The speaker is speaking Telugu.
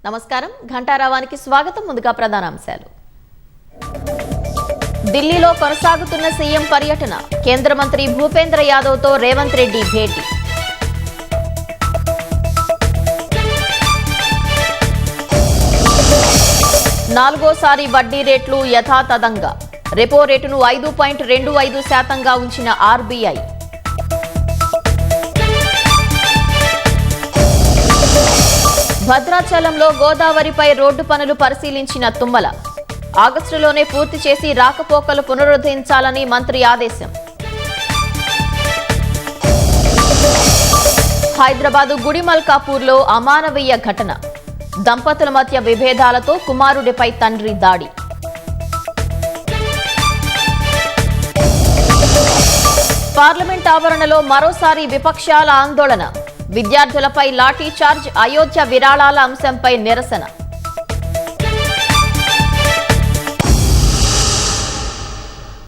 నమస్కారం, ఘంటారావానికి స్వాగతం. ముందుగా ప్రధానాంశాలు. ఢిల్లీలో కొనసాగుతున్న సీఎం పర్యటన. కేంద్ర మంత్రి భూపేంద్ర యాదవ్తో రేవంత్ రెడ్డి భేటీ. నాలుగోసారి వడ్డీ రేట్లు యథాతథంగా. రెపో రేటును 5.25% ఉంచిన ఆర్బీఐ. భద్రాచలంలో గోదావరిపై రోడ్డు పనులు పరిశీలించిన తుమ్మల. ఆగస్టులోనే పూర్తి చేసి రాకపోకలు పునరుద్ధరించాలని మంత్రి ఆదేశం. హైదరాబాదు గుడిమల్కాపూర్లో అమానవీయ ఘటన. దంపతుల మధ్య విభేదాలతో కుమారుడిపై తండ్రి దాడి. పార్లమెంట్ ఆవరణలో మరోసారి విపక్షాల ఆందోళన. విద్యార్థులపై లాఠీ చార్జ్. అయోధ్య విరాళాల అంశంపై నిరసన.